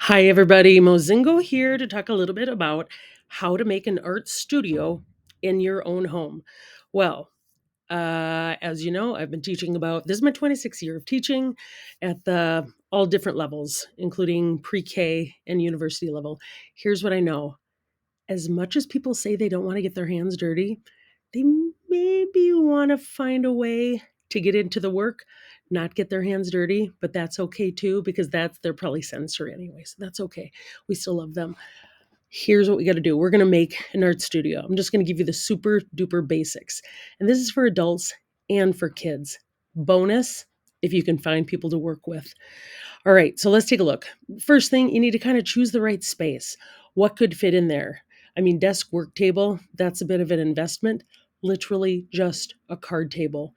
Hi, everybody. Mozingo here to talk a little bit about how to make an art studio in your own home. Well, as you know, I've been teaching about this is my 26th year of teaching at the all different levels, including pre-K and university level. Here's what I know: as much as people say they don't want to get their hands dirty, they maybe want to find a way to get into the work, not get their hands dirty, but that's okay too, because they're probably sensory anyway. So that's okay. We still love them. Here's what we got to do. We're going to make an art studio. I'm just going to give you the super duper basics. And this is for adults and for kids. Bonus if you can find people to work with. All right, so let's take a look. First thing, you need to kind of choose the right space. What could fit in there? I mean, desk work table, that's a bit of an investment. Literally just a card table.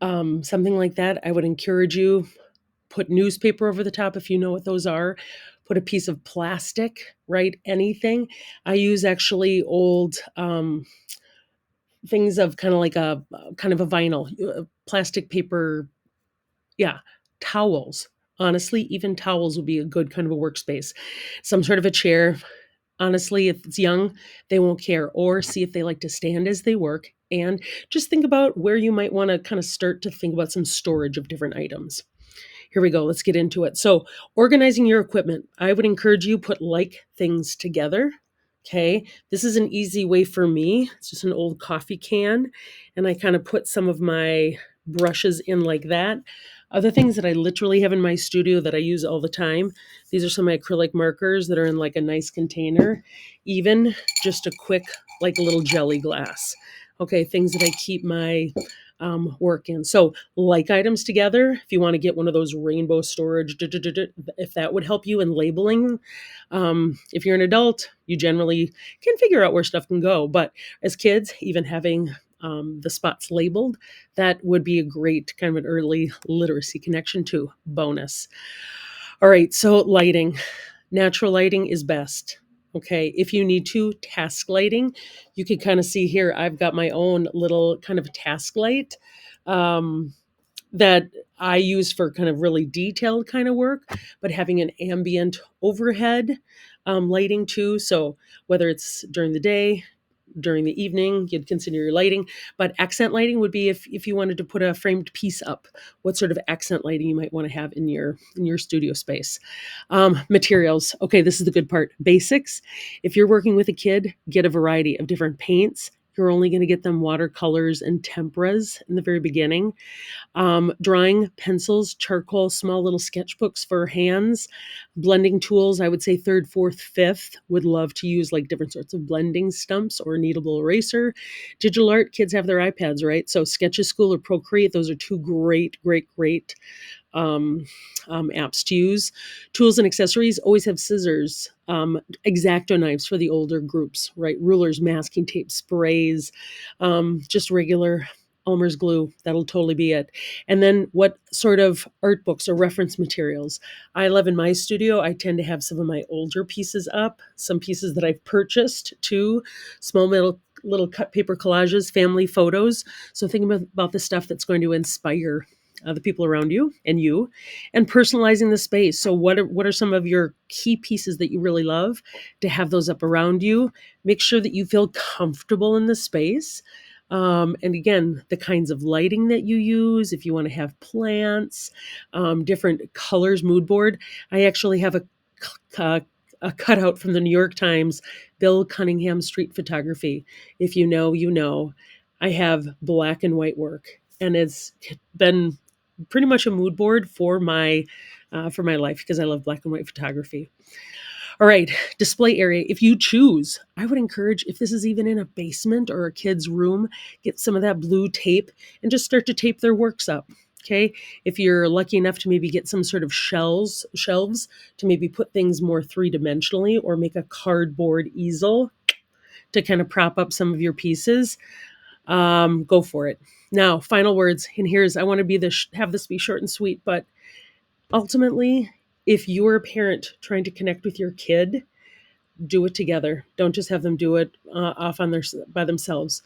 Something like that, I would encourage you, put newspaper over the top if you know what those are. Put a piece of plastic, right? Anything. I use actually old things of kind of like a kind of a vinyl, plastic paper, yeah, towels. Honestly, even towels would be a good kind of a workspace. Some sort of a chair. Honestly, if it's young, they won't care. Or see if they like to stand as they work. And just think about where you might want to kind of start to think about some storage of different items. Here we go. Let's get into it. So, organizing your equipment. I would encourage you put like things together. Okay. This is an easy way for me. It's just an old coffee can. And I kind of put some of my brushes in like that. Other things that I literally have in my studio that I use all the time. These are some of my acrylic markers that are in like a nice container. Even just a quick, like a little jelly glass. Okay. Things that I keep my work in. So, like items together, if you want to get one of those rainbow storage, if that would help you in labeling. If you're an adult, you generally can figure out where stuff can go. But as kids, even having the spots labeled, that would be a great kind of an early literacy connection to bonus. All right, so lighting. Natural lighting is best. Okay, if you need to, task lighting, you can kind of see here, I've got my own little kind of task light um, that I use for kind of really detailed kind of work, but having an ambient overhead lighting too. So whether it's during the day, during the evening, you'd consider your lighting. But accent lighting would be if you wanted to put a framed piece up, what sort of accent lighting you might want to have in your studio space. Materials. Okay, this is the good part. Basics. If you're working with a kid, get a variety of different paints. You're only going to get them watercolors and temperas in the very beginning. Drawing, pencils, charcoal, small little sketchbooks for hands, blending tools. I would say third, fourth, fifth. Would love to use like different sorts of blending stumps or a kneadable eraser. Digital art, kids have their iPads, right? So Sketches School or Procreate, those are two great um, apps to use. Tools and accessories always have scissors, X-Acto knives for the older groups, right? Rulers, masking tape, sprays, just regular Elmer's glue. That'll totally be it. And then what sort of art books or reference materials? I love in my studio, I tend to have some of my older pieces up, some pieces that I've purchased too, small little cut paper collages, family photos. So think about the stuff that's going to inspire the people around you, and personalizing the space. So what are some of your key pieces that you really love to have those up around you? Make sure that you feel comfortable in the space. And again, the kinds of lighting that you use, if you want to have plants, different colors, mood board. I actually have a cutout from the New York Times, Bill Cunningham Street Photography. If you know, you know. I have black and white work, and it's been pretty much a mood board for my life because I love black and white photography. All right, display area. If you choose, I would encourage, if this is even in a basement or a kid's room, get some of that blue tape and just start to tape their works up. Okay. If you're lucky enough to maybe get some sort of shelves to maybe put things more three-dimensionally, or make a cardboard easel to kind of prop up some of your pieces, go for it. Now, final words. And here's, I want to have this be short and sweet, but ultimately, if you're a parent trying to connect with your kid, do it together. Don't just have them do it off on by themselves.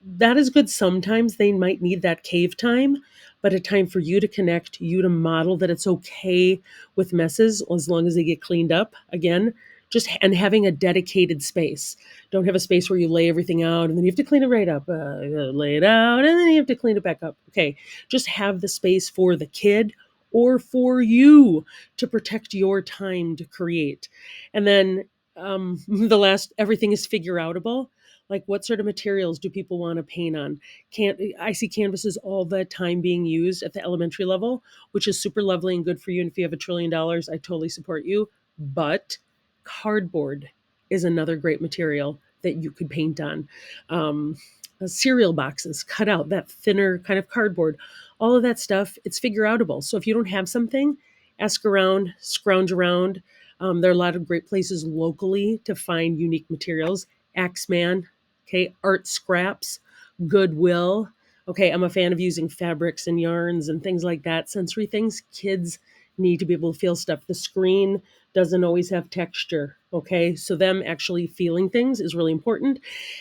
that is good. Sometimes they might need that cave time, but a time for you to connect, you to model that it's okay with messes as long as they get cleaned up. Again, just and having a dedicated space. Don't have a space where you lay everything out and then you have to clean it right up. Lay it out and then you have to clean it back up. Okay, just have the space for the kid or for you to protect your time to create. And then the last, everything is figure outable. Like, what sort of materials do people want to paint on? Can't I see canvases all the time being used at the elementary level, which is super lovely and good for you. And if you have $1 trillion, I totally support you. But cardboard is another great material that you could paint on. Um, Cereal boxes, cut out that thinner kind of cardboard, all of that stuff. It's figure outable. So if you don't have something, ask around, scrounge around. There are a lot of great places locally to find unique materials. Axeman, okay, art scraps, Goodwill. Okay, I'm a fan of using fabrics and yarns and things like that, sensory things. Kids need to be able to feel stuff. The screen doesn't always have texture, okay? So them actually feeling things is really important.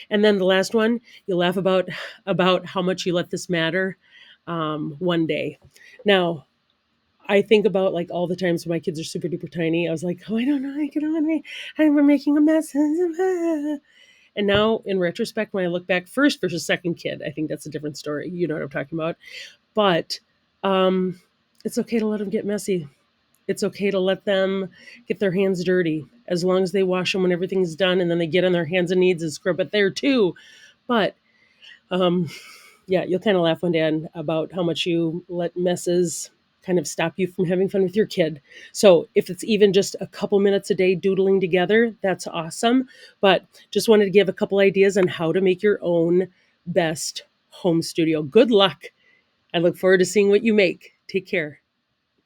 And then the last one, you'll laugh about how much you let this matter one day. Now, I think about like all the times when my kids are super duper tiny. I was like, oh, I don't know, I get on me. I'm making a mess. And now, in retrospect, when I look back, first versus second kid, I think that's a different story. You know what I'm talking about. But um, it's okay to let them get messy. It's okay to let them get their hands dirty as long as they wash them when everything's done, and then they get on their hands and knees and scrub it there too. But um, yeah, you'll kind of laugh one day about how much you let messes kind of stop you from having fun with your kid. So if it's even just a couple minutes a day doodling together, that's awesome. But just wanted to give a couple ideas on how to make your own best home studio. Good luck. I look forward to seeing what you make. Take care.